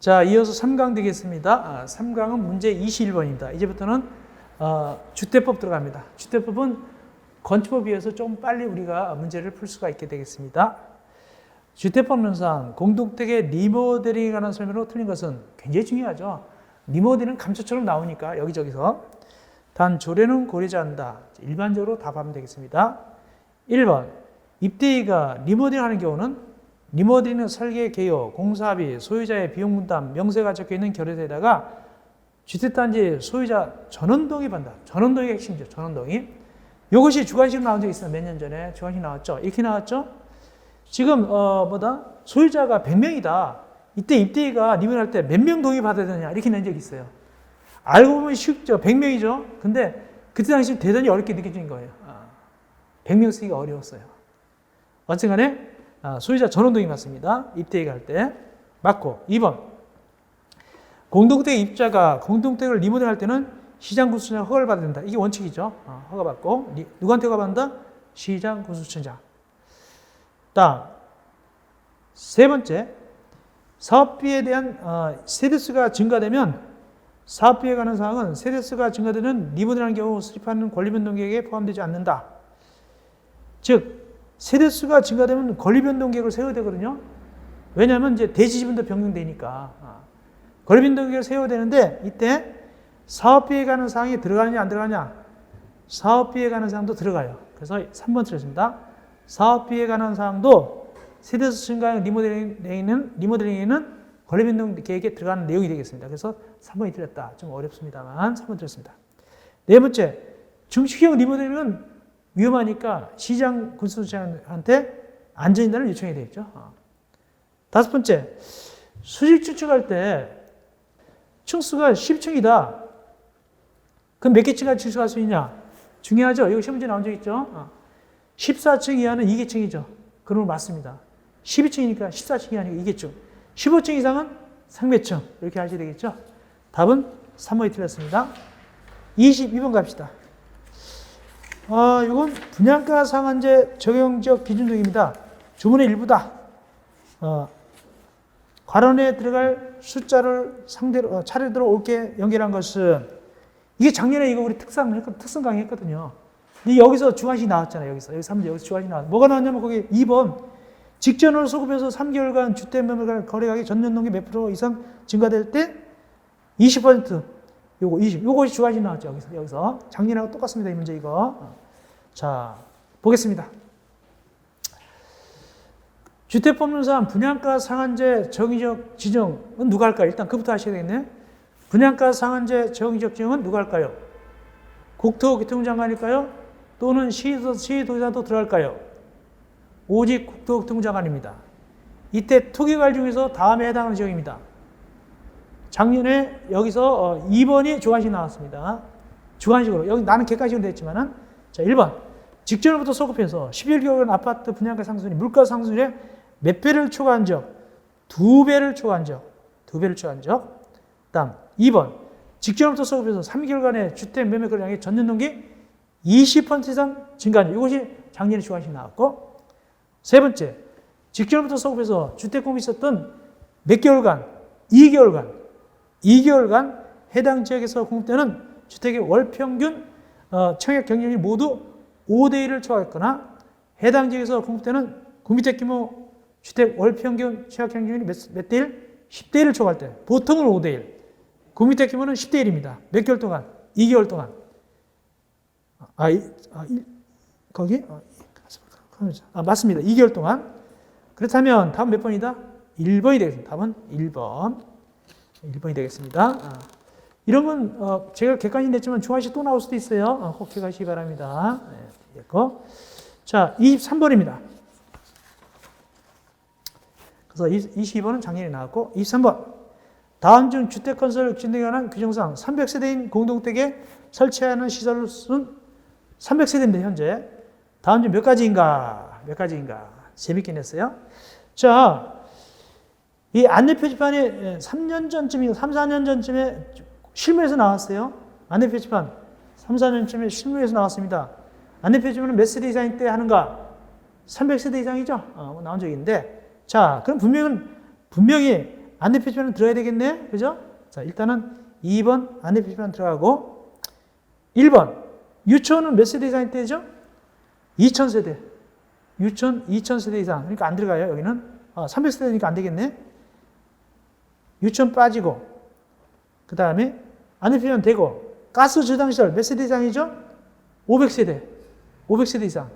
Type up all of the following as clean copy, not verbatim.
자, 이어서 3강 되겠습니다. 3강은 문제 21번입니다. 이제부터는 주택법 들어갑니다. 주택법은 건축법에 비해서 좀 빨리 우리가 문제를 풀 수가 있게 되겠습니다. 주택법론상 공동택의 리모델링에 관한 설명으로 틀린 것은 굉장히 중요하죠. 리모델링은 감초처럼 나오니까 여기저기서. 단 조례는 고려하지 않는다. 일반적으로 답하면 되겠습니다. 1번 입대위가 리모델링하는 경우는 리모델링 설계 개요, 공사비, 소유자의 비용 분담, 명세가 적혀있는 결의서에다가 주택단지 소유자 전원동의 반다. 전원동이 핵심이죠. 전원동이. 이것이 주관식으로 나온 적이 있어요. 몇 년 전에 주관식 나왔죠. 이렇게 나왔죠. 지금 소유자가 100명이다. 이때 입대위가 리모델링할 때 몇 명 동의 받아야 되느냐 이렇게 낸 적이 있어요. 알고 보면 쉽죠. 100명이죠. 근데 그때 당시 대단히 어렵게 느껴진 거예요. 100명 쓰기가 어려웠어요. 어쨌든간에 소유자 전원동의 맞습니다. 입대위가 할 때. 맞고. 2번. 공동택 입자가 공동택을 리모델할 때는 시장 건축청장 허가를 받아야 된다. 이게 원칙이죠. 허가받고. 누구한테 허가받는다? 시장 건축청장. 다음. 세 번째. 사업비에 대한 세대수가 증가되면 사업비에 관한 사항은 세대수가 증가되는 리모델하는 경우 수립하는 권리변동 계획에 포함되지 않는다. 즉 세대수가 증가되면 권리변동 계획을 세워야 되거든요. 왜냐하면 이제 대지지분도 변경되니까 권리변동 계획을 세워야 되는데 이때 사업비에 관한 사항이 들어가느냐 안 들어가냐? 사업비에 관한 사항도 들어가요. 그래서 3번 틀렸습니다. 사업비에 관한 사항도 세대수 증가형 리모델링에는 권리변동 계획에 들어가는 내용이 되겠습니다. 그래서 3번이 틀렸다. 좀 어렵습니다만 3번 틀렸습니다. 네 번째, 중식형 리모델링은 위험하니까 시장 건축청장한테 안전진단을 요청해야 되겠죠. 다섯 번째, 수직 추측할 때 층수가 10층이다. 그럼 몇 개 층까지 추측할 수 있냐? 중요하죠. 이거 시험 문제 나온 적 있죠. 14층 이하는 2계층이죠. 그러면 맞습니다. 12층이니까 14층이 아니고 2계층. 15층 이상은 상매층. 이렇게 하셔야 되겠죠. 답은 3번이 틀렸습니다. 22번 갑시다. 이건 분양가 상한제 적용지역 기준 등입니다. 주문의 일부다. 괄원에 들어갈 숫자를 상대로 차례대로 옳게 연결한 것은 이게 작년에 이거 우리 특성 강의했거든요. 근데 여기서 주관식 나왔잖아요. 여기서 3번 여기서 주관식 나왔. 뭐가 나왔냐면 거기 2번 직전으로 소급해서 3개월간 주택 매매 거래가격이 전년 동기 몇 프로 이상 증가될 때 20% 요거 20. 요것이 주관식 나왔죠. 여기서. 작년하고 똑같습니다. 이 문제 이거. 자, 보겠습니다. 주택법론상 분양가 상한제 정의적 지정은 누가 할까요? 일단 그부터 하셔야 되겠네. 분양가 상한제 정의적 지정은 누가 할까요? 국토교통부 장관일까요? 또는 시도지사도 들어갈까요? 오직 국토교통부 장관입니다. 이때 투기관 중에서 다음에 해당하는 지역입니다. 작년에 여기서 2번이 주관식 나왔습니다. 주관식으로. 여기 나는 객관식으로 됐지만은 자, 1번. 직전부터 소급해서 11개월간 아파트 분양가 상승률이 물가 상승률에 몇 배를 초과한 적? 2배를 초과한 적. 2배를 초과한 적. 다음 2번. 직전부터 소급해서 3개월간의 주택 매매 거래량이 전년 동기 20% 이상 증가한 적. 이것이 작년에 주관식 나왔고 세 번째. 직전부터 소급해서 주택 공급이 있었던 몇 개월간? 2개월간 해당 지역에서 공급되는 주택의 월 평균 청약 경쟁률이 모두 5대1을 초과했거나 해당 지역에서 공급되는 구미택 규모 주택 월 평균 청약 경쟁률이 몇 대 1? 10대 1을 초과할 때 보통은 5대 1. 구미택 규모는 10대 1입니다. 몇 개월 동안? 2개월 동안. 거기? 맞습니다. 2개월 동안. 그렇다면 답은 몇 번이다? 1번이 되겠습니다. 답은 1번이 되겠습니다. 이런 건 제가 객관식 냈지만 중화식 또 나올 수도 있어요. 꼭 기억하시기 바랍니다. 네, 자, 23번입니다. 그래서 22번은 작년에 나왔고 23번. 다음 중 주택건설 진행에 관한 규정상 300세대인 공동택에 설치하는 시설 수는 300세대인데 현재. 다음 중 몇 가지인가? 재밌게 냈어요. 자, 이 안내표지판이 3년 전쯤에 실무에서 나왔어요. 안내표지판 3, 4년쯤에 실무에서 나왔습니다. 안내표지판은 몇 세대 이상일 때 하는가? 300세대 이상이죠? 나온 적이 있는데 자, 그럼 분명히 안내 표지판은 들어야 되겠네. 그죠? 자, 일단은 2번 안내 표지판 들어가고 1번 유치원은 몇 세대 이상일 때죠? 2000세대. 2000세대 이상. 그러니까 안 들어가요. 여기는 300세대니까 안 되겠네. 유치원 빠지고 그 다음에 안내 표지판 되고 가스 저장시설 몇 세대 이상이죠? 500세대. 500세대 이상.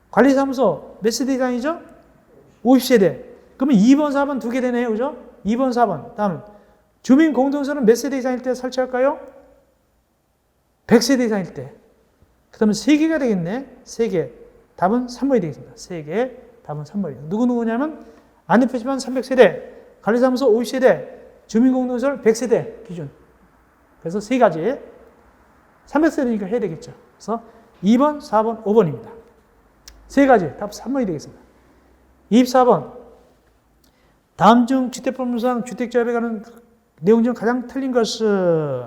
관리사무소 몇 세대 이상이죠? 50세대. 그러면 2번, 4번 두 개 되네요. 그죠? 2번, 4번. 다음 주민공동소는 몇 세대 이상일 때 설치할까요? 100세대 이상일 때. 그 다음에 3개가 되겠네. 3개. 답은 3번이 되겠습니다. 3개. 답은 3번이에요. 누구냐면 안내표지판 300세대, 관리사무소 50세대, 주민공동시설 100세대 기준. 그래서 3가지. 300세대니까 해야 되겠죠. 그래서 2번, 4번, 5번입니다. 3가지. 답 3번이 되겠습니다. 24번. 다음 중 주택법률상 주택조합에 관한 내용 중 가장 틀린 것은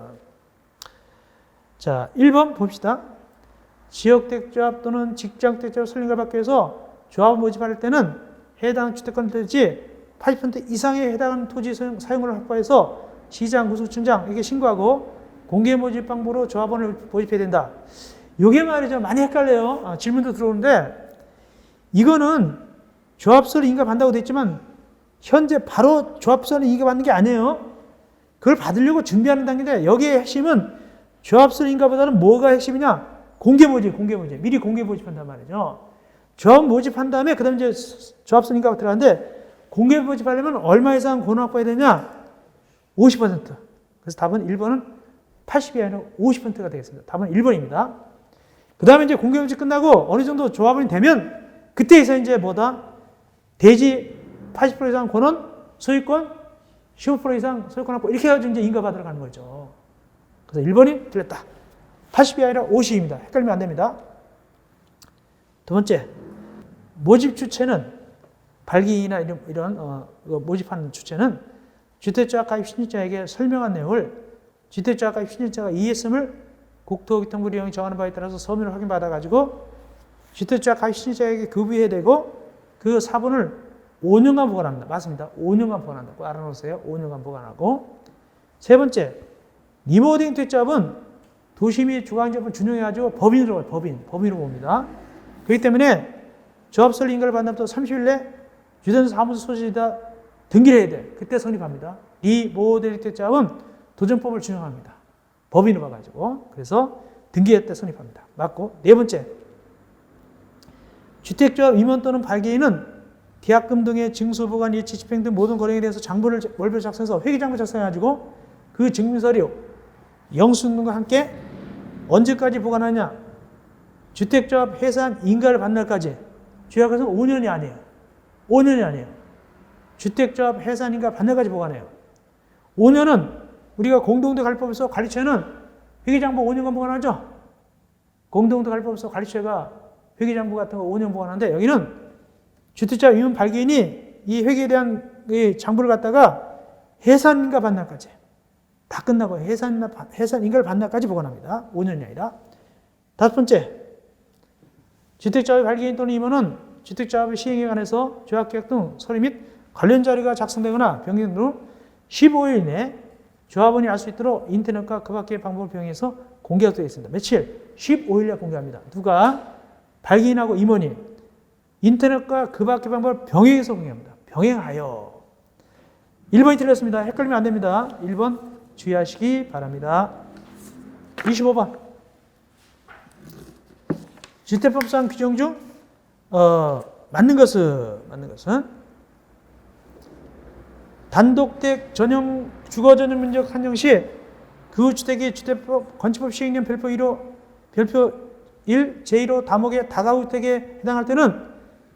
자, 1번 봅시다. 지역택조합 또는 직장택조합 설립을 받기 위해서 조합을 모집할 때는 해당 주택권 토지 80% 이상에 해당하는 토지 사용을 확보해서 시장, 구수청장에게 신고하고 공개 모집 방법으로 조합원을 모집해야 된다. 이게 말이죠. 많이 헷갈려요. 질문도 들어오는데 이거는 조합서를 인가받는다고 돼 있지만 현재 바로 조합서를 인가받는 게 아니에요. 그걸 받으려고 준비하는 단계인데 여기에 핵심은 조합서를 인가보다는 뭐가 핵심이냐? 공개 모집. 미리 공개 모집한단 말이죠. 조합 모집한 다음에 그 다음에 이제 조합서 인가가 들어가는데 공개 모집하려면 얼마 이상 권을 확보해야 되냐? 50%. 그래서 답은 1번은 80이 아니라 50%가 되겠습니다. 답은 1번입니다. 그 다음에 이제 공개 모집 끝나고 어느 정도 조합원이 되면 그때에서 이제 뭐다? 대지 80% 이상 권원, 소유권 15% 이상 소유권 확보 이렇게 해가지고 이제 인가받으러 가는 거죠. 그래서 1번이 틀렸다. 80이 아니라 50입니다. 헷갈리면 안 됩니다. 두 번째, 모집 주체는 발기인이나 이런 모집하는 주체는 주택조합 가입 신청자에게 설명한 내용을 주택조합 가입 신청자가 이해했음을 국토교통부 이용이 정하는 바에 따라서 서면을 확인받아가지고 주택조합 가입 신청자에게 급유해야 되고 그 사본을 5년간 보관합니다. 맞습니다. 5년간 보관한다. 꼭 알아놓으세요. 5년간 보관하고. 세 번째, 리모델링 택조합은 도시및 주거환경을 준용해가지고 법인으로 가요. 법인으로 봅니다. 그렇기 때문에 조합설 인가를 받는 부터 30일 내 주된 사무소 소지에다 등기를 해야 돼. 그때 성립합니다. 리모델링 택조합은 도정법을 준용합니다. 법인으로 봐가지고. 그래서 등기할 때 성립합니다. 맞고. 네 번째, 주택조합 임원 또는 발기인은 계약금 등의 증서 보관, 예치, 집행 등 모든 거래에 대해서 장부를 월별 작성해서 회계장부 작성해가지고 그 증명서류, 영수증 등과 함께 언제까지 보관하냐? 주택조합 해산 인가를 받는 날까지. 주약에서는 5년이 아니에요. 5년이 아니에요. 주택조합 해산 인가 받는 날까지 보관해요. 5년은 우리가 공동대 관리법에서 관리처는 회계장부 5년간 보관하죠. 공동대 관리법에서 관리처가 회계장부 같은 거 5년 보관하는데 여기는 주택조합 임원 발기인이 이 회계에 대한 이 장부를 갖다가 해산 인가 받는 날까지 다 끝나고 해산 인가를 받는 날까지 보관합니다. 5년이 아니라. 다섯 번째, 주택조합 발기인 또는 임원은 주택조합의 시행에 관해서 조합계약 등 서류 및 관련 자료가 작성되거나 변경 후 15일 내에 조합원이 알 수 있도록 인터넷과 그 밖의 방법을 병행해서 공개하도록 되어 있습니다. 며칠? 15일에 공개합니다. 누가? 발기인하고 임원이 인터넷과 그 밖의 방법을 병행해서 공개합니다. 병행하여. 1번이 틀렸습니다. 헷갈리면 안 됩니다. 1번 주의하시기 바랍니다. 25번. 주택법상 규정 중 맞는 것은 단독택 전용 주거 전용 면적 한정 시 그 주택이 주택법 건축법 시행령 별표 1 제1호 다목의 다가구택에 해당할 때는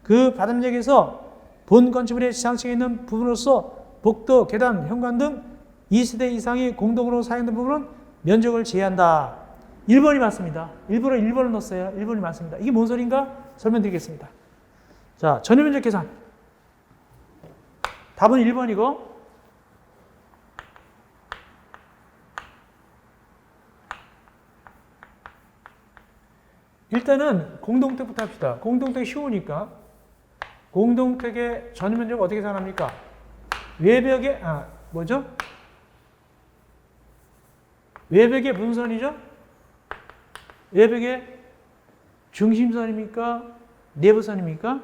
그 바닥면적에서 본 건축물의 지상층에 있는 부분으로서 복도, 계단, 현관 등 2세대 이상이 공동으로 사용된 부분은 면적을 제한다. 1번이 맞습니다. 일부러 1번을 넣었어요. 1번이 맞습니다. 이게 뭔 소리인가? 설명드리겠습니다. 자, 전용면적 계산. 답은 1번이고 일단은 공동택부터 합시다. 공동택 쉬우니까 공동택의 전용면적 어떻게 계산합니까? 외벽의, 뭐죠? 외벽의 무슨 선이죠? 외벽의 중심선입니까? 내부선입니까?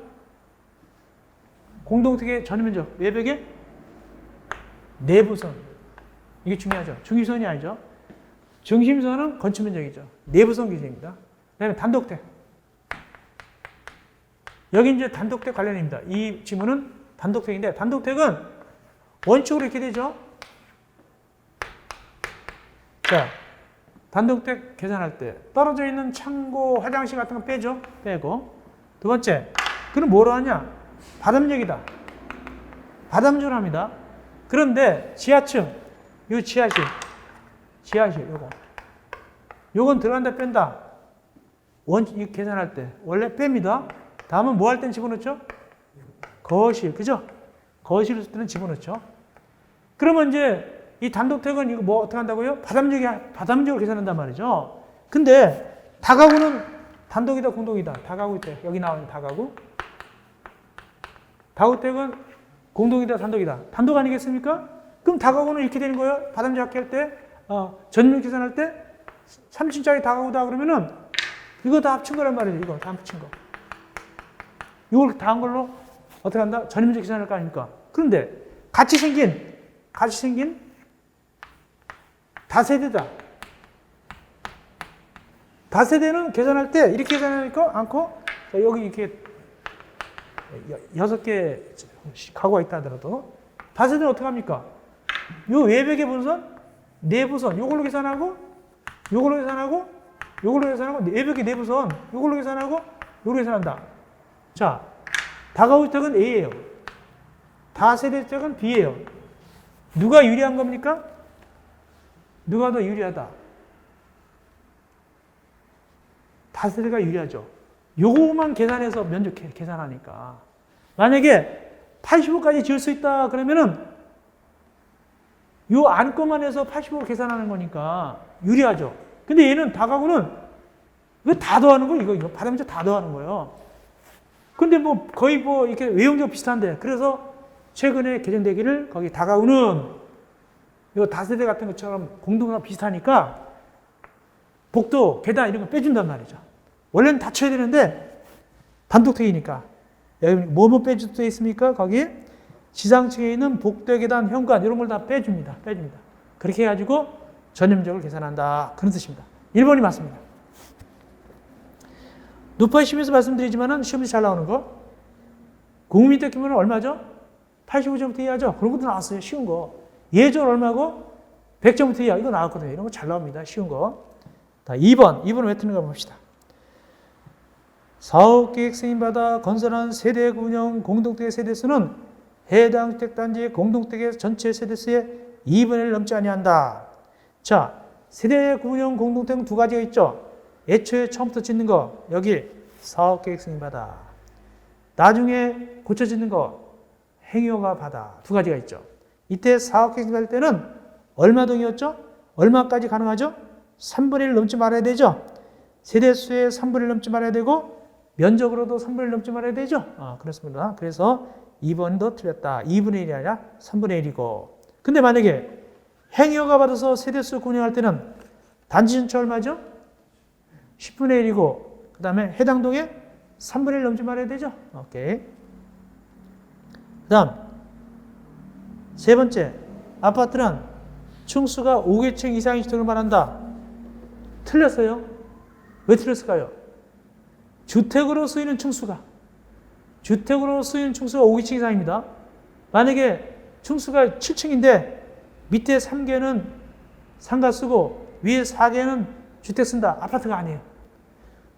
공동택의 전면적, 외벽의 내부선. 이게 중요하죠. 중심선이 아니죠. 중심선은 건축면적이죠. 내부선 기준입니다. 그 다음에 단독택. 여기 이제 단독택 관련입니다. 이 지문은 단독택인데, 단독택은 원칙으로 이렇게 되죠. 자, 단독택 계산할 때 떨어져 있는 창고, 화장실 같은 거 빼죠. 빼고. 두 번째, 그럼 뭐로 하냐? 바닥력이다. 바닥력을 합니다. 그런데 지하층, 이 지하실, 요건 들어간다 뺀다. 원칙 계산할 때 원래 뺍니다. 다음은 뭐 할 땐 집어넣죠? 거실, 그죠? 거실을 쓸 때는 집어넣죠. 그러면 이제 이 단독택은 이거 뭐 어떻게 한다고요? 바닥력을 계산한단 말이죠. 근데 다가구는 단독이다, 공동이다. 다가구 때 여기 나오는 다가구. 다주택은 공동이다, 단독이다. 단독 아니겠습니까? 그럼 다가구는 이렇게 되는 거예요. 바닥력 합계할 때, 전면 계산할 때 3층짜리 다가구다 그러면은 이거 다 합친 거란 말이에요. 이거 다 합친 거. 이걸 다 한 걸로 어떻게 한다? 전면적 계산할 거 아닙니까? 그런데 같이 생긴 다세대다. 다세대는 계산할 때 이렇게 계산하니까 않고 여기 이렇게 6개 가구가 있다 하더라도 다세대는 어떻게 합니까? 요 외벽의 분선, 내부선 요걸로 계산하고 요걸로 계산하고 외벽의 내부선 요걸로 계산하고 요걸로 계산한다. 자, 다가구 주택은 A예요. 다세대 주택은 B예요. 누가 유리한 겁니까? 누가 더 유리하다? 다세대가 유리하죠. 요거만 계산해서 면적 계산하니까. 만약에 85까지 지을 수 있다 그러면은 요 안건만 해서 85로 계산하는 거니까 유리하죠. 근데 얘는 다가구는 이거 다 더하는 거예요. 이거 바닥면적 다 더하는 거예요. 근데 뭐 거의 뭐 이렇게 외형적 비슷한데 그래서 최근에 개정되기를 거기 다가구는 이거 다세대 같은 것처럼 공동과 비슷하니까 복도, 계단 이런 거 빼준단 말이죠. 원래는 다 쳐야 되는데 단독택이니까 여기 뭐뭐 빼줄 수 있습니까? 거기 지상층에 있는 복도, 계단, 현관 이런 걸 다 빼줍니다. 그렇게 해가지고 전면적을 계산한다. 그런 뜻입니다. 1번이 맞습니다. 노파 시험에서 말씀드리지만은 시험에서 잘 나오는 거 공민택 규모는 얼마죠? 85점부터 이하죠. 그런 것도 나왔어요. 쉬운 거. 예절 얼마고? 100점부터 이하. 이거 나왔거든요. 이런 거 잘 나옵니다. 쉬운 거. 자, 2번은 왜 틀린가 봅시다. 사업계획 승인받아 건설한 세대 운영 공동택의 세대수는 해당 주택단지의 공동택의 전체 세대수의 2분의 1을 넘지 아니한다. 자, 세대 운영 공동택은 두 가지가 있죠. 애초에 처음부터 짓는 거 여기 사업계획 승인받아. 나중에 고쳐 짓는 거 행위허가 받아. 두 가지가 있죠. 이때 사업계획 승인받을 때는 얼마 동이었죠? 얼마까지 가능하죠? 3분의 1 넘지 말아야 되죠. 세대수의 3분의 1 넘지 말아야 되고 면적으로도 3분의 1 넘지 말아야 되죠. 그렇습니다. 그래서 2번도 틀렸다. 2분의 1이 아니라 3분의 1이고. 근데 만약에 행위허가 받아서 세대수 운영할 때는 단지 전체 얼마죠? 10분의 1이고 그 다음에 해당 동에 3분의 1 넘지 말아야 되죠. 오케이. 그 다음 세 번째, 아파트는 층수가 5개층 이상의 주택을 말한다. 틀렸어요. 왜 틀렸을까요? 주택으로 쓰이는 층수가 5개층 이상입니다. 만약에 층수가 7층인데 밑에 3개는 상가 쓰고 위에 4개는 주택 쓴다. 아파트가 아니에요.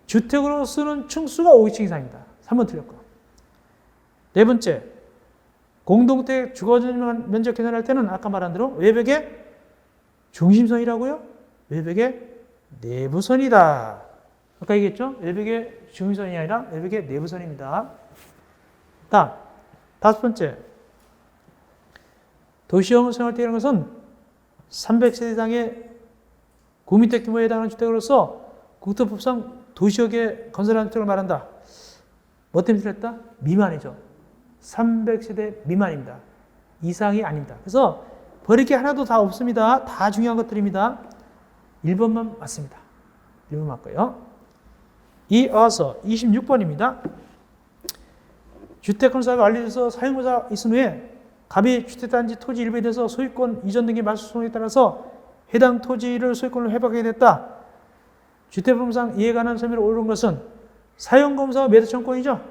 주택으로 쓰는 층수가 5개층 이상입니다. 3번 틀렸고. 네 번째, 공동택 주거지 면적 계산할 때는 아까 말한 대로 외벽의 중심선이라고요? 외벽의 내부선이다. 아까 얘기했죠? 외벽의 중심선이 아니라 외벽의 내부선입니다. 다음, 다섯 번째. 도시형 생활주택이라는 것은 300세대 이상의 구민택 규모에 해당하는 주택으로서 국토법상 도시역에 건설하는 주택을 말한다. 뭐 때문에 틀렸다? 미만이죠. 300세대 미만입니다. 이상이 아닙니다. 그래서 버릴 게 하나도 다 없습니다. 다 중요한 것들입니다. 1번만 맞습니다. 1번 맞고요. 이어서 26번입니다. 주택건설사가 완료돼서 사용자 있은 후에 갑이 주택단지 토지 일부에 대해서 소유권 이전 등의 말소 소송에 따라서 해당 토지를 소유권을 회복하게 됐다. 주택법상 이에 관한 설명을 옳은 것은 사용검사 후 매도 청구권이죠.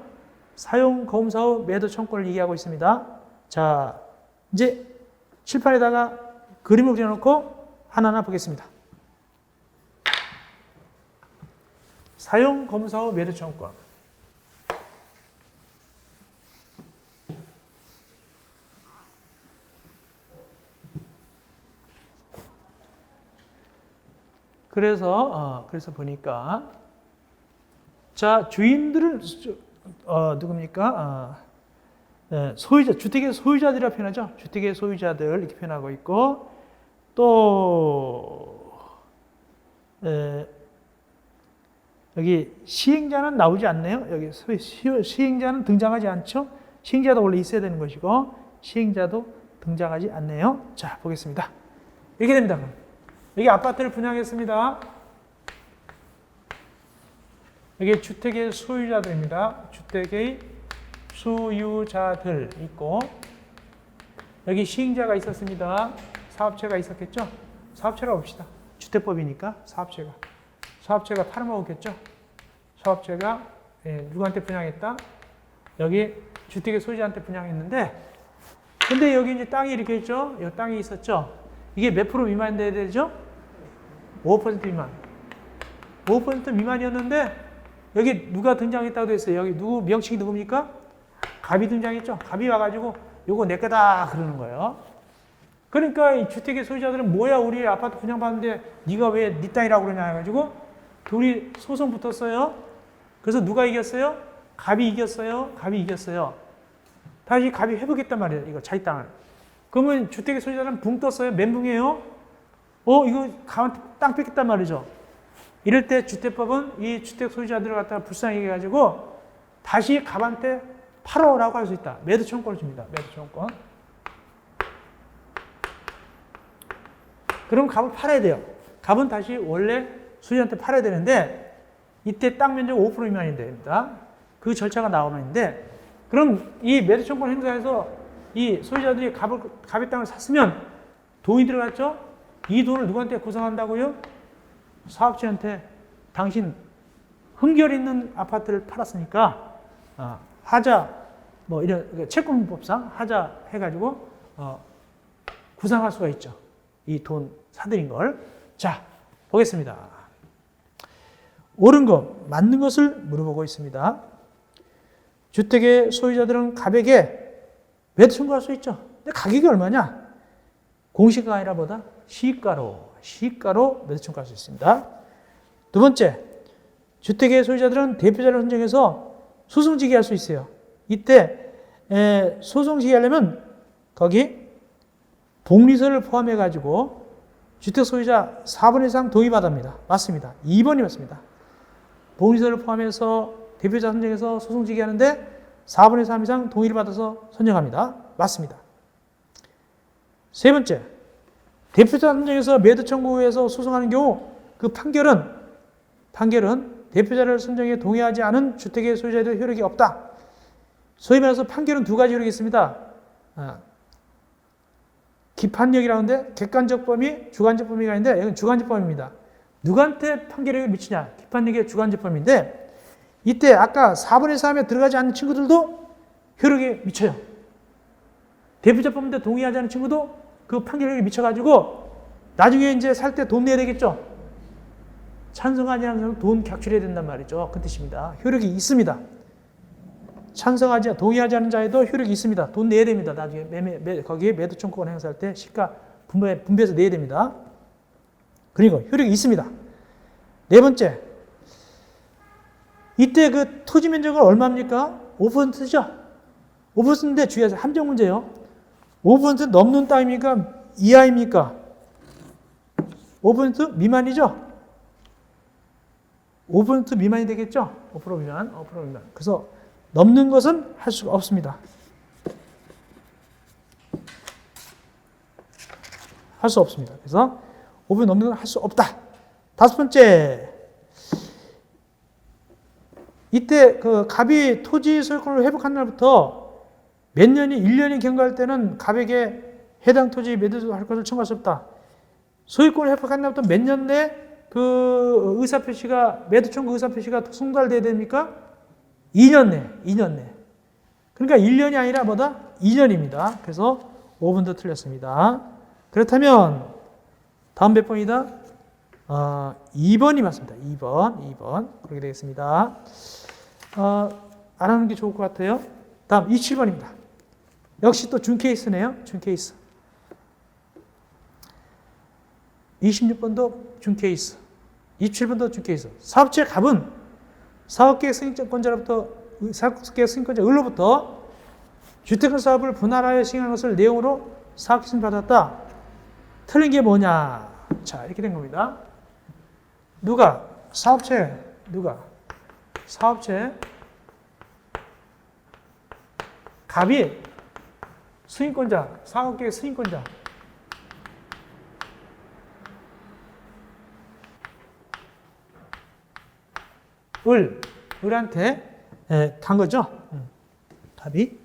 사용검사 후 매도 청구권을 얘기하고 있습니다. 자, 이제 칠판에다가 그림을 그려놓고 하나하나 보겠습니다. 사용검사 후 매도 청구권. 그래서 보니까 자, 주인들은 누굽니까? 소유자, 주택의 소유자들이라고 표현하죠. 주택의 소유자들 이렇게 표현하고 있고 또 여기 시행자는 나오지 않네요. 여기 시행자는 등장하지 않죠. 시행자도 원래 있어야 되는 것이고 시행자도 등장하지 않네요. 자, 보겠습니다. 이렇게 됩니다. 여기 아파트를 분양했습니다. 여기 주택의 소유자들입니다. 주택의 소유자들 있고 여기 시행자가 있었습니다. 사업체가 있었겠죠? 사업체라고 봅시다. 주택법이니까 사업체가 팔아먹었겠죠? 사업체가 누구한테 분양했다? 여기 주택의 소유자한테 분양했는데 근데 여기 이제 땅이 이렇게 있죠? 여기 땅이 있었죠? 이게 몇 프로 미만 돼야 되죠? 5% 미만. 5% 미만이었는데 여기 누가 등장했다고 했어요? 여기 명칭이 누굽니까? 갑이 등장했죠? 갑이 와가지고 요거 내 거다 그러는 거예요. 그러니까 이 주택의 소유자들은 뭐야 우리 아파트 분양받는데 네가 왜 네 땅이라고 그러냐 해가지고 둘이 소송 붙었어요. 그래서 누가 이겼어요? 갑이 이겼어요. 갑이 이겼어요. 다시 갑이 회복했단 말이에요. 이거 자기 땅을. 그러면 주택의 소유자는 붕 떴어요. 멘붕이에요. 이거 갑한테 땅 뺏겼단 말이죠. 이럴 때 주택법은 이 주택 소유자들을 갖다가 불쌍히 해가지고 다시 갑한테 팔아라고 할 수 있다. 매도 청구권을 줍니다. 매도 청구권. 그럼 갑을 팔아야 돼요. 갑은 다시 원래 소유자한테 팔아야 되는데 이때 땅 면적 5% 미만이 됩니다. 그 절차가 나오는데 그럼 이 매도 청구권 행사에서 이 소유자들이 갑의 땅을 샀으면 돈이 들어갔죠? 이 돈을 누구한테 구성한다고요? 사업체한테 당신 흠결 있는 아파트를 팔았으니까 하자 뭐 이런 채권법상 하자 해가지고 구상할 수가 있죠. 이 돈 사들인 걸. 자, 보겠습니다. 옳은 것, 맞는 것을 물어보고 있습니다. 주택의 소유자들은 갑에게 매도 청구할 수 있죠. 근데 가격이 얼마냐? 공시가가 아니라 보다 시가로 매도 청구할 수 있습니다. 두 번째, 주택의 소유자들은 대표자를 선정해서 소송지기할 수 있어요. 이때 소송지기하려면 거기 복리서를 포함해가지고 주택 소유자 4분 이상 동의받습니다. 맞습니다. 2번이 맞습니다. 복리서를 포함해서 대표자 선정해서 소송지기하는데 4분의 3 이상 동의를 받아서 선정합니다. 맞습니다. 세 번째, 대표자 선정해서 매도 청구해서 소송하는 경우 그 판결은 대표자를 선정해 동의하지 않은 주택의 소유자에 효력이 없다. 소위 말해서 판결은 두 가지 효력이 있습니다. 기판력이라고 하는데 객관적 범위, 주관적 범위가 있는데 이건 주관적 범위입니다. 누구한테 판결력을 미치냐? 기판력의 주관적 범위인데 이때 아까 4분의 3에 들어가지 않는 친구들도 효력이 미쳐요. 대표자법인데 동의하지 않는 친구도 그 판결력이 미쳐가지고 나중에 이제 살 때 돈 내야 되겠죠. 찬성하지 않는 사람은 돈 객출해야 된단 말이죠. 그 뜻입니다. 효력이 있습니다. 동의하지 않는 자에도 효력이 있습니다. 돈 내야 됩니다. 나중에 거기에 매도 청구권 행사할 때 시가 분배해서 내야 됩니다. 그리고 효력이 있습니다. 네 번째, 이때 그 토지 면적은 얼마입니까? 5%죠? 5%인데 주의하세요. 함정 문제요. 5% 넘는 땅입니까? 이하입니까? 5% 미만이죠? 5% 미만이 되겠죠? 5% 미만, 5% 미만. 그래서 넘는 것은 할 수가 없습니다. 할 수 없습니다. 그래서 500 넘는 건 할 수 없다. 다섯 번째, 이때 그 갑이 토지 소유권을 회복한 날부터 몇 년이 1년이 경과할 때는 갑에게 해당 토지 매도할 것을 청구할 수 없다. 소유권을 회복한 날부터 몇 년 내 그 의사표시가 매도 청구 의사표시가 송달돼야 됩니까? 2년 내. 그러니까 1년이 아니라 뭐다? 2년입니다. 그래서 5번도 틀렸습니다. 그렇다면 다음 몇 번이다? 2번이 맞습니다. 2번. 그렇게 되겠습니다. 안 하는 게 좋을 것 같아요. 다음 27번입니다. 역시 또 준 케이스네요. 준 케이스. 26번도 준 케이스. 27번도 준 케이스. 사업체 갑은 사업계획 승인권자로부터 을로부터 주택 사업을 분할하여 시행한 것을 내용으로 사업계획을 받았다. 틀린 게 뭐냐? 자, 이렇게 된 겁니다. 누가? 사업체. 누가? 사업체. 갑이 승인권자, 사업계획 승인권자. 을한테 간 거죠. 갑이.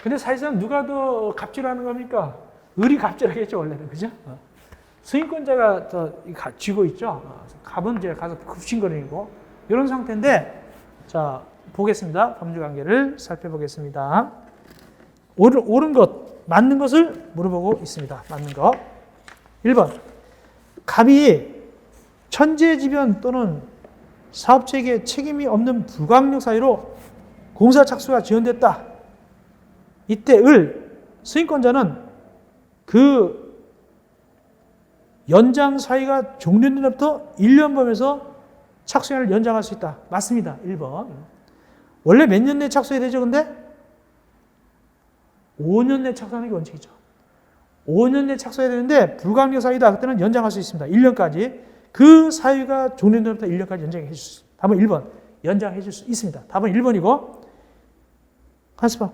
근데 사실상 누가 더 갑질하는 겁니까? 을이 갑질하겠죠, 원래는. 그죠? 승인권자가 더 쥐고 있죠. 갑은 이제 가서 굽신거리고 이런 상태인데, 자, 보겠습니다. 범주관계를 살펴보겠습니다. 옳은 것, 맞는 것을 물어보고 있습니다. 맞는 것. 1번. 갑이 천재지변 또는 사업체에게 책임이 없는 불가항력 사유로 공사 착수가 지연됐다. 이때 승인권자는 그 연장 사유가 종료된 날부터 1년 범위에서 착수기간을 연장할 수 있다. 맞습니다. 1번. 원래 몇 년 내에 착수해야 되죠, 근데? 5년 내에 착수하는 게 원칙이죠. 5년 내에 착수해야 되는데 불가항력 사유다. 그때는 연장할 수 있습니다. 1년까지. 그 사유가 종료된 날부터 1년까지 연장해 줄 수 있습니다. 답은 1번. 연장해 줄 수 있습니다. 답은 1번이고. 한수방.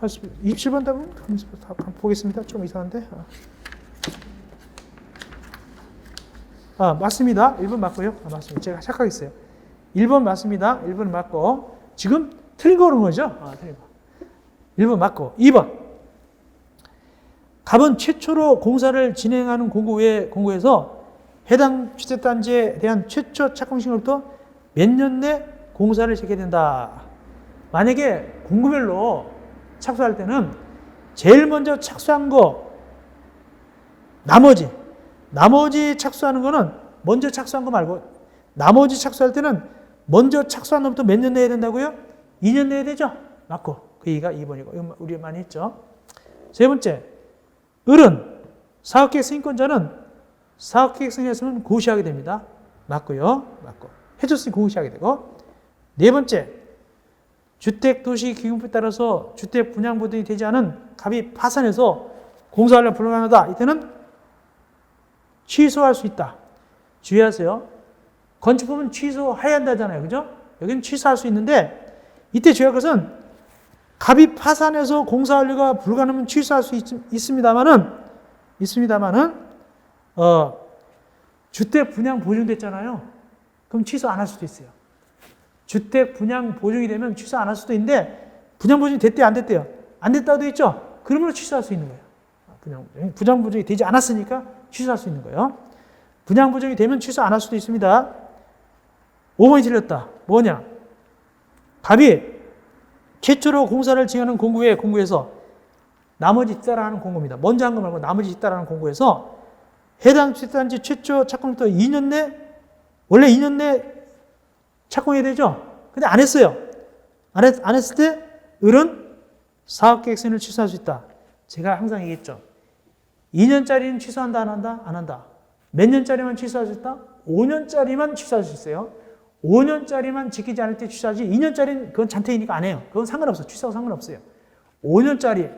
27번 답은 보겠습니다. 좀 이상한데. 맞습니다. 1번 맞고요. 맞습니다. 제가 착각했어요. 1번 맞습니다. 1번 맞고. 지금 틀린 거 그런 거죠? 틀린 거. 1번 맞고. 2번. 갑은 최초로 공사를 진행하는 공고에서 해당 주택단지에 대한 최초 착공시간부터 몇 년 내 공사를 시작해야 된다. 만약에 공고별로 착수할 때는 제일 먼저 착수한 거, 나머지 착수하는 거는 먼저 착수한 거 말고 나머지 착수할 때는 먼저 착수한 놈부터 몇 년 내야 된다고요? 2년 내야 되죠? 맞고. 그 얘기가 2번이고. 이거 우리 많이 했죠. 세 번째. 을은 사업계획 승인권자는 사업계획 승인했으면 고시하게 됩니다. 맞고요. 맞고. 해줬으니 고시하게 되고. 네 번째. 주택도시기금법에 따라서 주택 분양 보증이 되지 않은 갑이 파산해서 공사하려 불가능하다. 이때는 취소할 수 있다. 주의하세요. 건축법은 취소해야 한다잖아요. 그죠? 여기는 취소할 수 있는데 이때 주의할 것은 갑이 파산해서 공사하려가 불가능하면 취소할 수 있습니다만은 주택 분양 보증됐잖아요. 그럼 취소 안 할 수도 있어요. 주택 분양 보증이 되면 취소 안 할 수도 있는데 분양 보증이 됐대요, 안 됐대요? 안 됐다고 돼 있죠? 그러면 취소할 수 있는 거예요. 분양 보증이 되지 않았으니까 취소할 수 있는 거예요. 분양 보증이 되면 취소 안 할 수도 있습니다. 5번이 틀렸다. 뭐냐? 갑이 최초로 공사를 진행하는 공고에서 나머지 잇따라하는 공고입니다. 먼저 한 거 말고 나머지 잇따라하는 공고에서 해당 주택단지 최초 착공부터 2년 내, 원래 2년 내 착공해야 되죠? 근데 안 했어요. 안 했을 때 을은 사업계획서를 취소할 수 있다. 제가 항상 얘기했죠. 2년짜리는 취소한다, 안 한다? 안 한다. 몇 년짜리만 취소할 수 있다? 5년짜리만 취소할 수 있어요. 5년짜리만 지키지 않을 때 취소하지 2년짜리는 그건 잔태이니까 안 해요. 그건 상관없어요. 취소하고 상관없어요. 5년짜리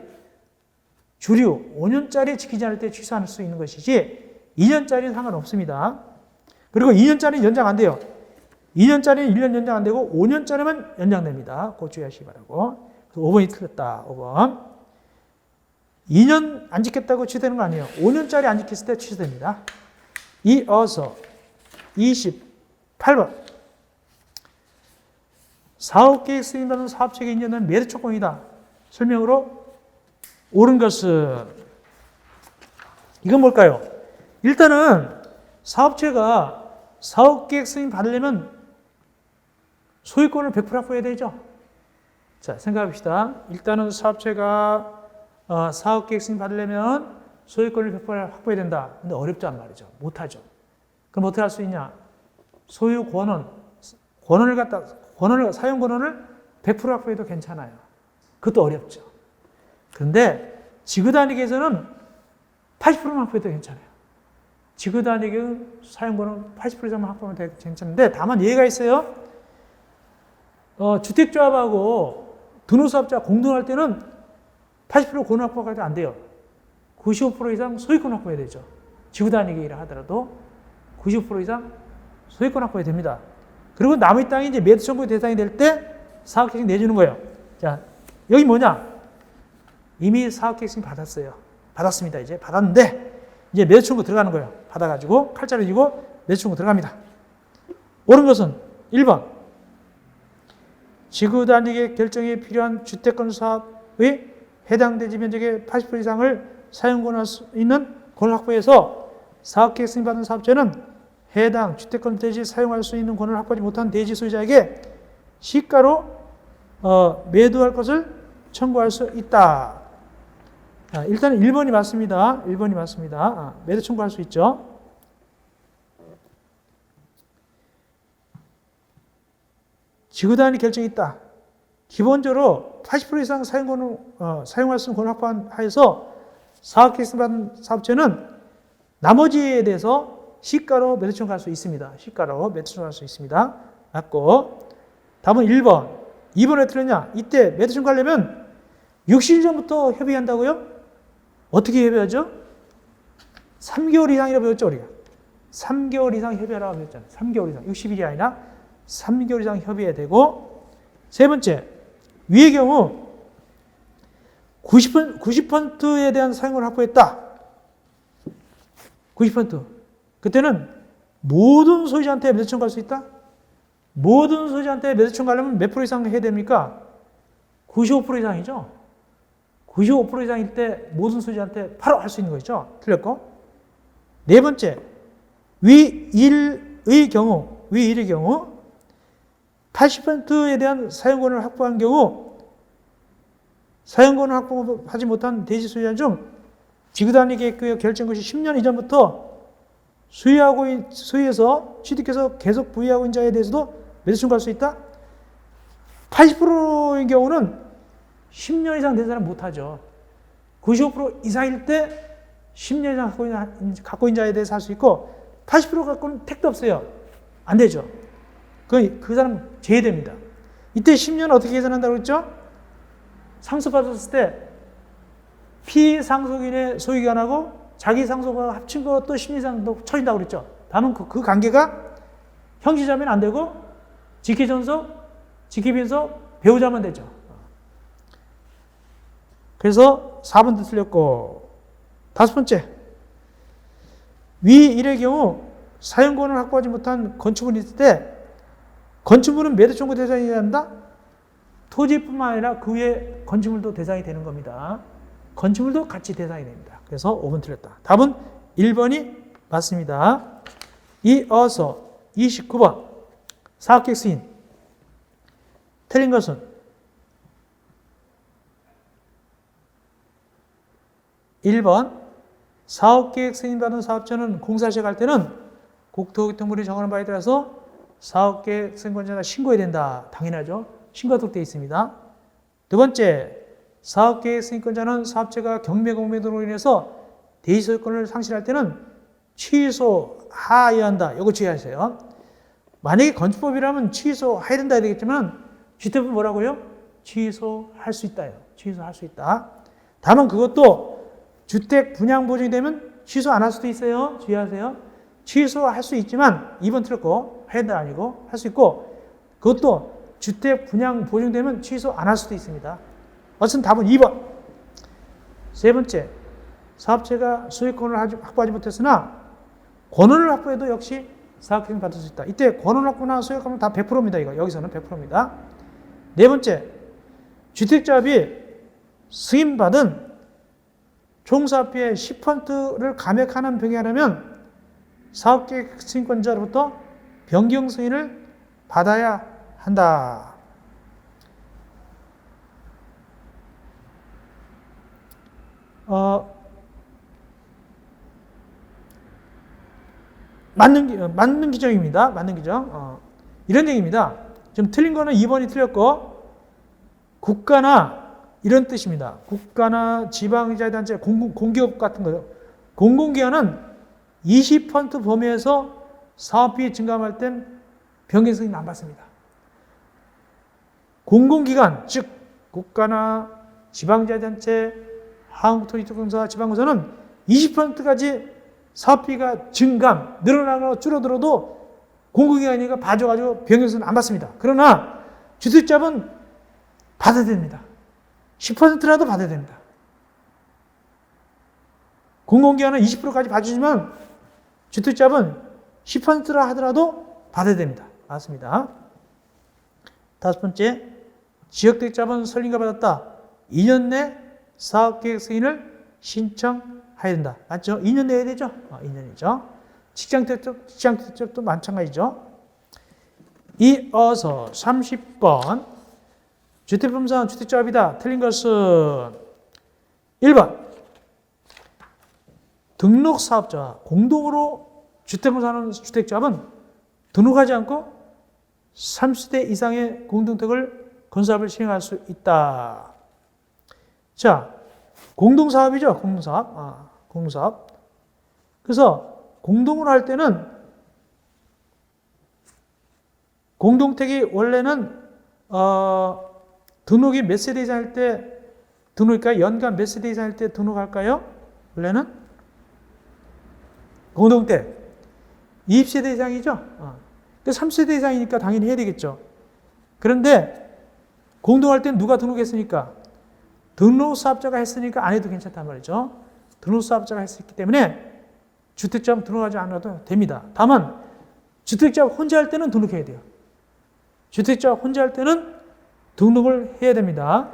주류 5년짜리 지키지 않을 때 취소할 수 있는 것이지 2년짜리는 상관없습니다. 그리고 2년짜리는 연장 안 돼요. 2년짜리는 1년 연장 안 되고 5년짜리만 연장됩니다. 그거 주의하시기 바라고. 5번이 틀렸다. 5번. 2년 안 지켰다고 취소되는 거 아니에요. 5년짜리 안 지켰을 때 취소됩니다. 이어서 28번. 사업계획 승인받은 사업체계 인정된 매도 조건이다. 설명으로 옳은 것은 이건 뭘까요? 일단은 사업체가 사업계획 승인 받으려면 소유권을 100% 확보해야 되죠. 자, 생각합시다. 일단은 사업체가 사업계획 승인 받으려면 소유권을 100% 확보해야 된다. 근데 어렵단 말이죠. 못하죠. 그럼 어떻게 할 수 있냐? 소유 사용 권한을 100% 확보해도 괜찮아요. 그것도 어렵죠. 그런데 지구단위계에서는 80%만 확보해도 괜찮아요. 지구단위계 사용 권한 80% 이상만 확보하면 괜찮은데 다만 예외가 있어요. 주택조합하고 등록사업자 공동할 때는 80% 권한 확보가 안 돼요. 95% 이상 소유권 확보해야 되죠. 지구단위계라 하더라도 95% 이상 소유권 확보해야 됩니다. 그리고 남의 땅이 이제 매도 청구 대상이 될 때 사업계획 내주는 거예요. 자, 여기 뭐냐? 이미 사업계획 받았어요. 받았습니다. 이제 받았는데 이제 매도 청구 들어가는 거예요. 받아가지고 칼자루 쥐고 매도 청구 들어갑니다. 옳은 것은 1번. 지구단위계 결정이 필요한 주택건 사업의 해당 대지 면적의 80% 이상을 사용권할 수 있는 권을 확보해서 사업계획 승인받은 사업자는 해당 주택건 대지 사용할 수 있는 권을 확보하지 못한 대지 소유자에게 시가로 매도할 것을 청구할 수 있다. 일단 1번이 맞습니다. 1번이 맞습니다. 매도 청구할 수 있죠. 지구단위 결정이 있다. 기본적으로 80% 이상 사용할 수 있는 권을 확보하여서 사업계획 승인받은 사업체는 나머지에 대해서 시가로 매도 청구할 수 있습니다. 시가로 매도 청구할 수 있습니다. 맞고 답은 1번. 2번 왜 틀렸냐? 이때 매도 청구하려면 60일 전부터 협의한다고요? 어떻게 협의하죠? 3개월 이상이라고 배웠죠, 우리가. 3개월 이상 협의하라고 배웠잖아요. 3개월 이상. 60일이 아니라 3개월 이상 협의해야 되고, 세 번째, 위의 경우 90%에 대한 사용을 확보했다. 90%. 그때는 모든 소유자한테 매도 청구할 수 있다? 모든 소유자한테 매도 청구하려면 몇 프로 이상 해야 됩니까? 95% 이상이죠. 95% 이상일 때 모든 소유자한테 바로 할 수 있는 거죠. 틀렸고. 네 번째, 위 1의 경우 80%에 대한 사용권을 확보한 경우 사용권을 확보하지 못한 대지 소유자 중 지구단위 계획 결정 것이 10년 이전부터 소유해서 취득해서 계속 부여하고 있는 자에 대해서도 매도 청구할 수 있다? 80%인 경우는 10년 이상 된 사람 못하죠. 95% 이상일 때 10년 이상 갖고 있는 자에 대해서 할 수 있고 80% 갖고는 택도 없어요. 안 되죠. 그 사람 제외됩니다. 이때 10년 어떻게 계산한다고 했죠? 상속받았을 때 피상속인의 소유기간하고 자기 상속과 합친 것도 10년 이상 쳐진다고 그랬죠. 다만 그 관계가 형제자매는 안 되고 직계전속, 배우자만 되죠. 그래서 4번도 틀렸고, 다섯 번째, 위 1의 경우 사용권을 확보하지 못한 건축물이 있을 때 건축물은 매도 청구 대상이 된다? 토지뿐만 아니라 그 외에 건축물도 대상이 되는 겁니다. 건축물도 같이 대상이 됩니다. 그래서 5번 틀렸다. 답은 1번이 맞습니다. 이어서 29번 사업계획 승인. 틀린 것은 1번 사업계획 승인받은 사업자는 공사 시작할 때는 국토교통부에 정하는 바에 따라서 사업계획 승인권자가 신고해야 된다. 당연하죠. 신고하도록 되어 있습니다. 두 번째, 사업계획 승인권자는 사업체가 경매공매도로 인해서 대지소유권을 상실할 때는 취소하여야 한다. 이거 주의하세요. 만약에 건축법이라면 취소해야 된다 해야 되겠지만 주택법은 뭐라고요? 취소할 수 있다요. 취소할 수 있다. 다만 그것도 주택 분양 보증이 되면 취소 안 할 수도 있어요. 주의하세요. 취소할 수 있지만 2번 틀렸고 해야 된다 아니고 할 수 있고 그것도 주택 분양 보증되면 취소 안 할 수도 있습니다. 어쨌든 답은 2번. 세 번째, 사업체가 소유권을 확보하지 못했으나 권원을 확보해도 역시 사업계획을 받을 수 있다. 이때 권원 확보나 소유권은 다 100%입니다. 이거 여기서는 100%입니다. 네 번째, 주택자업이 승인받은 총사업비의 10%를 감액하는 병행하려면 사업계획 승인권자로부터 변경 승인을 받아야 한다. 맞는 규정입니다. 맞는 규정. 이런 얘기입니다. 지금 틀린 거는 2번이 틀렸고, 국가나 이런 뜻입니다. 국가나 지방자치단체, 공기업 같은 거요. 공공기관은 20% 범위에서 사업비 증감할 땐 변경 승인 안 받습니다. 공공기관, 즉 국가나 지방자치단체, 한국토지특공사, 지방공사는 20%까지 사업비가 증감, 늘어나거나 줄어들어도 공공기관이니까 봐줘가지고 변경승인 안 받습니다. 그러나 주택자업은 받아야 됩니다. 10%라도 받아야 됩니다. 공공기관은 20%까지 봐주지만 주택자업은 10%라 하더라도 받아야 됩니다. 맞습니다. 다섯 번째, 지역택자업은 설립가 받았다. 2년 내 사업계획 승인을 신청해야 된다. 맞죠? 2년 내야 되죠? 2년이죠. 직장택자업도 마찬가지죠. 이어서 30번. 주택법상 주택자업이다. 틀린 것은 1번. 등록사업자와 공동으로 주택을 사는 주택자업은 등록하지 않고 30대 이상의 공동택을 건사업을 시행할 수 있다. 자, 공동사업이죠. 공동사업. 공동사업. 그래서 공동으로 할 때는 공동택이 원래는 등록이 몇 세대 이상일 때 등록일까요? 연간 몇 세대 이상일 때 등록할까요? 원래는 공동택 20세대 이상이죠. 3세대 이상이니까 당연히 해야 되겠죠. 그런데 공동할 때는 누가 등록했으니까? 등록사업자가 했으니까 안 해도 괜찮단 말이죠. 등록사업자가 했기 때문에 주택자업 등록하지 않아도 됩니다. 다만 주택자업 혼자 할 때는 등록해야 돼요. 주택자업 혼자 할 때는 등록을 해야 됩니다.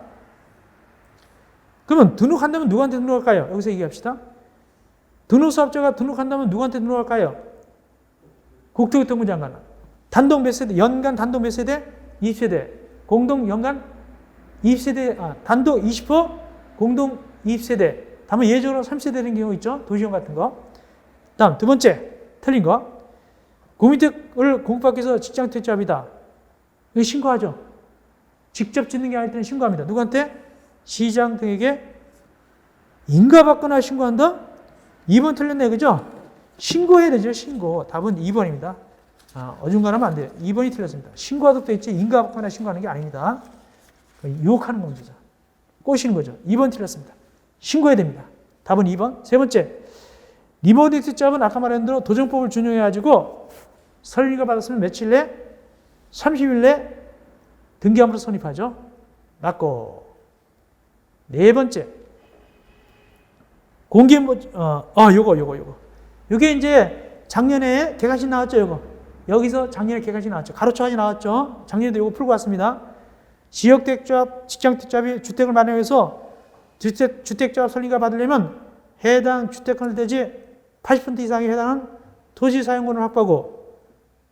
그러면 등록한다면 누구한테 등록할까요? 여기서 얘기합시다. 등록사업자가 등록한다면 누구한테 등록할까요? 국토교통부 장관. 단독 몇 세대? 연간 단독 몇 세대? 20세대. 공동 연간 20세대, 단독 20%, 공동 20세대. 다만 예외적으로 3세대 되는 경우 있죠. 도시형 같은 거. 다음 두 번째 틀린 거. 공민택을 공급받기 위해서 직장택자업이다. 이거 신고하죠. 직접 짓는 게 아닐 때는 신고합니다. 누구한테? 시장 등에게 인가받거나 신고한다? 2번 틀렸네, 그죠? 신고해야 되죠, 신고. 답은 2번입니다. 어중간하면 안 돼요. 2번이 틀렸습니다. 신고하도록 돼 있지, 인가받거나 신고하는 게 아닙니다. 유혹하는 겁니다. 꼬시는 거죠. 2번 틀렸습니다. 신고해야 됩니다. 답은 2번. 세 번째, 리모델티자업은 아까 말한 대로 도정법을 준용해가지고 설립가 받았으면 며칠 내? 30일 내 등기함으로 선입하죠. 맞고. 네 번째, 요게 이제 작년에 개관식 나왔죠, 요거. 여기서 작년에 개관식 나왔죠. 가로쳐가지 나왔죠. 작년에도 요거 풀고 왔습니다. 지역택자업, 직장택자업이 주택을 마련하기 위해서 주택자업 설립가 받으려면 해당 주택권 대지 80% 이상에 해당하는 토지 사용권을 확보하고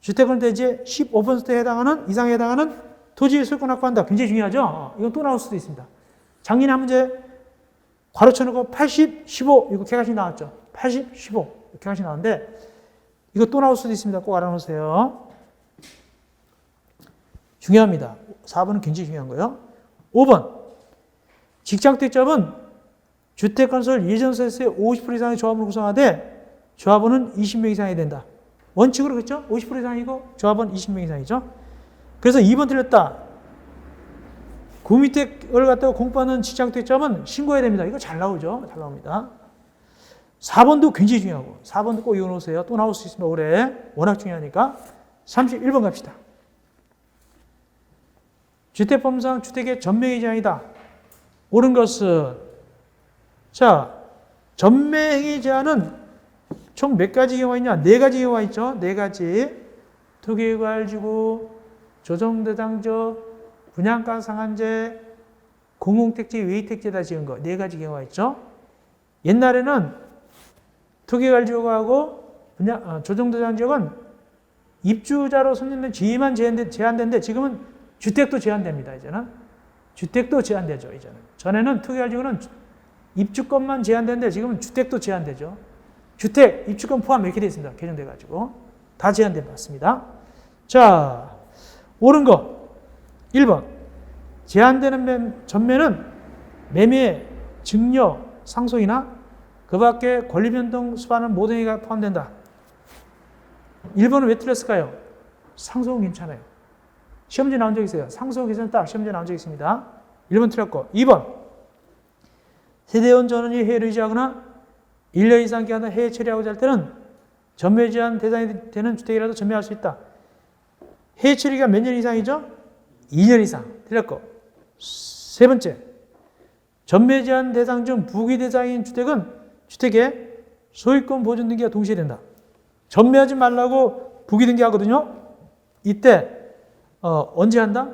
주택권 대지 15%에 해당하는 이상에 해당하는 토지 소유권 확보한다. 굉장히 중요하죠. 이건 또 나올 수도 있습니다. 작년에 한 문제 괄호쳐놓고 80, 15 이거 개관식 나왔죠. 80, 15 개관식 나왔는데 이거 또 나올 수도 있습니다. 꼭 알아놓으세요. 중요합니다. 4번은 굉장히 중요한 거예요. 5번 직장택자업은 주택건설 예전세의 50% 이상의 조합원을 구성하되 조합원은 20명 이상이 된다. 원칙으로 그렇죠? 50% 이상이고 조합원 20명 이상이죠. 그래서 2번 틀렸다. 구미택을 갖다가 공부하는 직장택자업은 신고해야 됩니다. 이거 잘 나오죠? 잘 나옵니다. 4번도 굉장히 중요하고 4번도 꼭 이어놓으세요. 또 나올 수 있습니다. 올해 워낙 중요하니까 31번 갑시다. 주택법상 주택의 전매이자이다. 옳은 것은 자 전매행위 제한은 총 몇 가지 경우가 있냐? 네 가지 경우가 있죠. 네 가지. 투기과열지구, 조정대상적, 분양가 상한제, 공공택지, 외의택지에다 지은 거. 네 가지 경우가 있죠. 옛날에는 투기과열지구하고 조정대상지역은 입주자로 선정된 지위만 제한되는데 지금은 주택도 제한됩니다. 이제는. 주택도 제한되죠. 이제는. 전에는 투기과열지구는 입주권만 제한되는데 지금은 주택도 제한되죠. 주택, 입주권 포함 이렇게 되어 있습니다. 개정돼가지고. 다 제한돼 봤습니다. 자, 옳은 거. 1번. 제한되는 전매는 매매, 증여, 상속이나 그 밖에 권리변동 수반하는 모든 행위가 포함된다. 1번은 왜 틀렸을까요? 상속은 괜찮아요. 시험지 나온 적 있어요. 상속은 괜찮다. 시험지 나온 적 있습니다. 1번 틀렸고. 2번. 세대원 전원이 해외를 의지하거나 1년 이상 기간 해외 처리하고자 할 때는 전매 제한 대상이 되는 주택이라도 전매할 수 있다. 해외 처리가 몇 년 이상이죠? 2년 이상. 틀렸고. 세 번째. 전매 제한 대상 중 부기 대상인 주택은 주택에 소유권 보존 등기가 동시에 된다. 전매하지 말라고 부기 등기하거든요. 이때 언제 한다?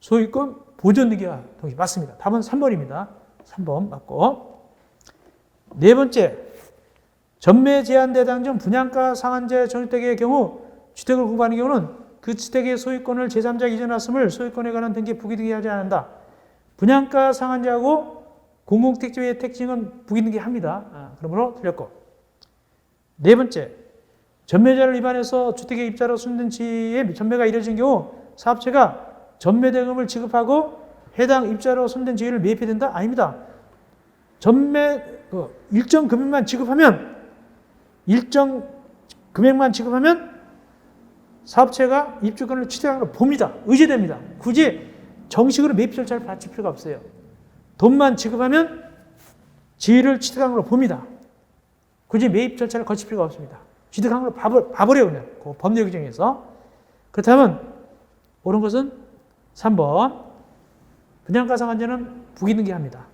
소유권 보존 등기가 동시에. 맞습니다. 답은 3번입니다. 3번 맞고. 네 번째, 전매 제한 대상 중 분양가 상한제 전주택의 경우 주택을 구입하는 경우는 그 주택의 소유권을 제3자에게 이전했음을 소유권에 관한 등기에 부기 등기하지 않는다. 분양가 상한제하고 공공택지의 택지는 부기 등기합니다. 그러므로 틀렸고. 네 번째, 전매자를 위반해서 주택의 입자로 순된 지에 전매가 이뤄진 경우 사업체가 전매대금을 지급하고 해당 입자로 손댄 지위를 매입해야 된다? 아닙니다. 일정 금액만 지급하면 사업체가 입주권을 취득하는 걸 봅니다. 의지됩니다. 굳이 정식으로 매입 절차를 받칠 필요가 없어요. 돈만 지급하면 지위를 취득하는 걸 봅니다. 굳이 매입 절차를 거칠 필요가 없습니다. 취득한 걸 봐버려요, 그냥. 그 법률 규정에서. 그렇다면, 옳은 것은 3번. 분양가 상한제는 부기등기합니다.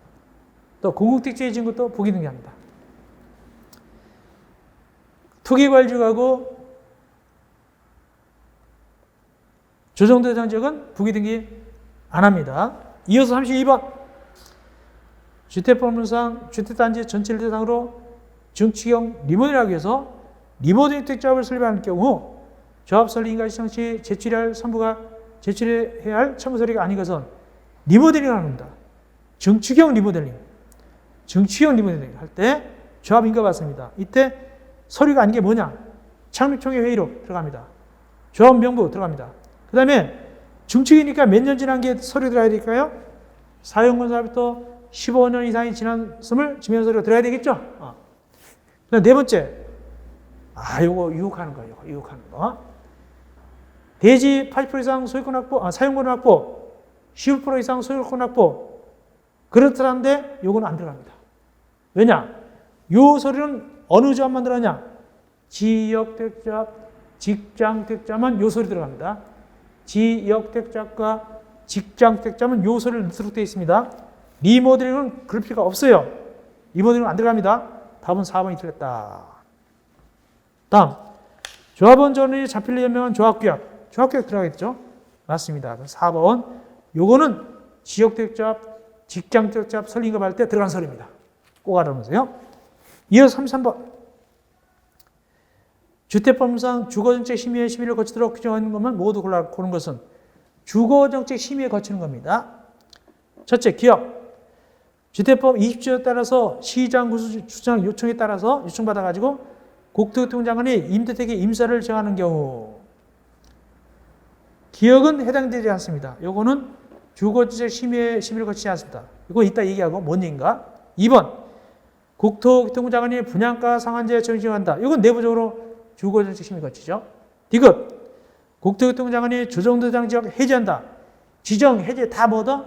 또 공공택지에 지은 것도 부기등기합니다. 투기과열지구하고 조정대상 지역은 부기등기 안 합니다. 이어서 32번. 주택법률상 주택단지 전체를 대상으로 증축형 리모델링하기 위해서 리모델링 택조합을 설립하는 경우 조합 설립 인가 시청 시 제출해야 할 첨부 서류가 아닌 것은 리모델링을 합니다. 증축형 리모델링 할 때 조합 인가 받습니다. 이때 서류가 아닌 게 뭐냐? 창립총회 회의록 들어갑니다. 조합 명부 들어갑니다. 그 다음에 증축이니까 몇 년 지난 게 서류 들어야 될까요? 사용권사부터 15년 이상이 지났음을 증명 서류가 들어야 되겠죠? 네 번째. 요거 유혹하는 거예요. 유혹하는 거. 대지 80% 이상 소유권 확보, 사용권 확보, 15% 이상 소유권 확보. 그렇다는데 요거는 안 들어갑니다. 왜냐? 요 서류는 어느 조합만 들어가냐? 지역택조합, 직장택조합만 요 서류 들어갑니다. 지역택조합과 직장택조합은 요 서류를 넣도록 되어 있습니다. 리모델링은 그럴 필요가 없어요. 리모델링은 안 들어갑니다. 답은 4번이 틀렸다. 다음, 조합원 전원이 자필로 연명한 조합규약. 조합규약 들어가겠죠? 맞습니다. 4번. 요거는 지역택조합, 직장택조합 설립인가할 때 들어간 서류입니다. 꼭 알아보세요. 이어서 33번. 주택법률상 주거정책 심의회 심의를 거치도록 규정하는 것만 모두 고른 것은 주거정책 심의에 거치는 겁니다. 첫째, 기업. 주택법 20조에 따라서 시장 구수주장 요청에 따라서 요청받아가지고 국토교통부 장관이 임대택의 임사를 정하는 경우 기업은 해당되지 않습니다. 요거는 주거정책 심의를 거치지 않습니다. 이거 이따 얘기하고 뭔 얘기인가? 2번. 국토교통부 장관이 분양가 상한제 정지한다. 이건 내부적으로 주거정책 심의 거치죠. 디귿. 국토교통부 장관이 조정대상 지역 해제한다. 지정, 해제 다 뭐다?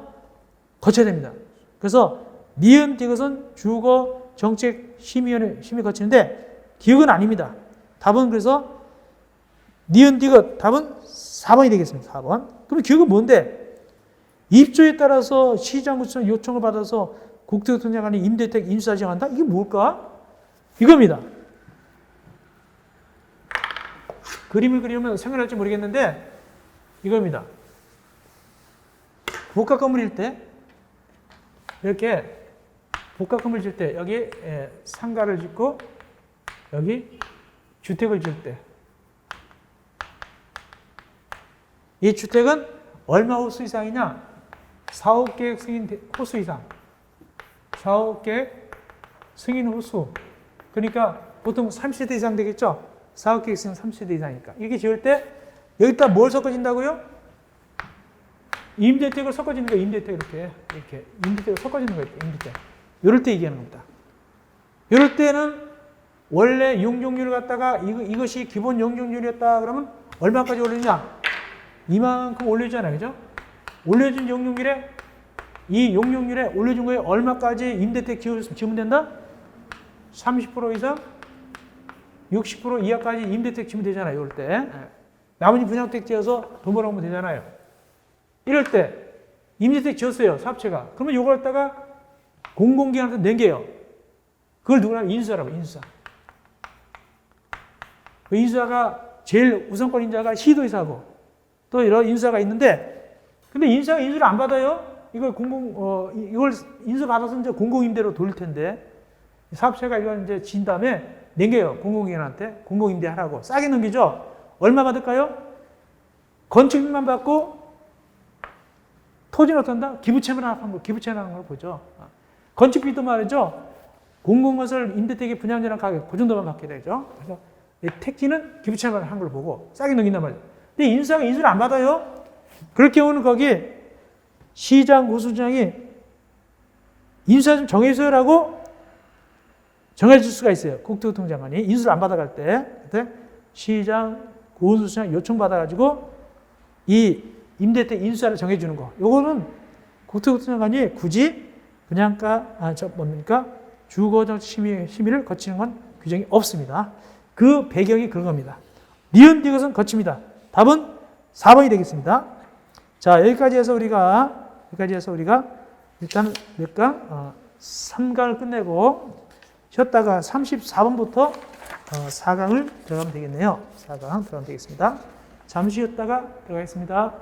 거쳐야 됩니다. 그래서 니은 디귿은 주거정책 심의위원회 심의 거치는데 기억은 아닙니다. 답은 그래서 니은 디귿 답은 4번이 되겠습니다. 4번. 그럼 기억은 뭔데? 입조에 따라서 시장구청 요청을 받아서 국토교통장관이 임대택 인수사 정한다? 이게 뭘까? 이겁니다. 그림을 그리면 생각날지 모르겠는데 이겁니다. 복합 건물일 때 이렇게 복합 건물 질 때 여기 상가를 짓고 여기 주택을 질 때 이 주택은 얼마 호수 이상이냐? 4억 개 승인 호수 이상. 4억 개 승인 호수. 그러니까 보통 30세대 이상 되겠죠? 4억 개 있으면 30세대 이상이니까. 이렇게 지을 때 여기다 뭘 섞어진다고요? 임대택을 섞어지는 거예요. 임대택 이렇게 임대택을 섞어지는 거예요. 임대택. 이럴 때 얘기하는 겁니다. 이럴 때는 원래 용적률을 갖다가 이것이 기본 용적률이었다 그러면 얼마까지 올리냐? 이만큼 올려주잖아요. 그죠? 올려준 용적률에 이 용적률에 올려준 거에 얼마까지 임대택 지으면 된다? 30% 이상 60% 이하까지 임대택 지으면 되잖아요. 이럴 때. 나머지 분양택 지어서 돈 벌어오면 되잖아요. 이럴 때 임대택 지었어요. 사업체가. 그러면 이걸 갖다가 공공기관한테 넘겨요. 그걸 누구냐면 인수하라고. 인수사. 그 인수사가 제일 우선권 인자가 시도의사고 또 이런 인수사가 있는데 근데 인수사가 인수를 안 받아요. 이걸 이걸 인수 받아서 이제 공공임대로 돌릴 텐데 사업체가 이걸 이제 진 다음에 넘겨요. 공공기관한테 공공임대하라고 싸게 넘기죠. 얼마 받을까요? 건축비만 받고 토지는 어떤다? 기부채만 하는 거, 기부채라는 걸 보죠. 건축비도 말이죠. 공공건설 임대택의 분양자랑 가격 그 정도만 받게 되죠. 그래서 택지는 기부채만 하는 걸 보고 싸게 넘긴단 말이에요. 근데 인수사가 인수를 안 받아요. 그럴 경우는 거기 시장 고수장이 인수사 좀 정해주세요라고 정해줄 수가 있어요. 국토교통장관이 인수를 안 받아갈 때 그때 시장 고수장 요청받아가지고 이 임대택 인수사를 정해주는 거. 요거는 국토교통장관이 굳이 분양가 주거정책 심의를 거치는 건 규정이 없습니다. 그 배경이 그런 겁니다. 니은 디귿은 거칩니다. 답은 4번이 되겠습니다. 자, 여기까지 해서 우리가 일단 몇 강? 3강을 끝내고 쉬었다가 34번부터 4강을 들어가면 되겠네요. 4강 들어가면 되겠습니다. 잠시 쉬었다가 들어가겠습니다.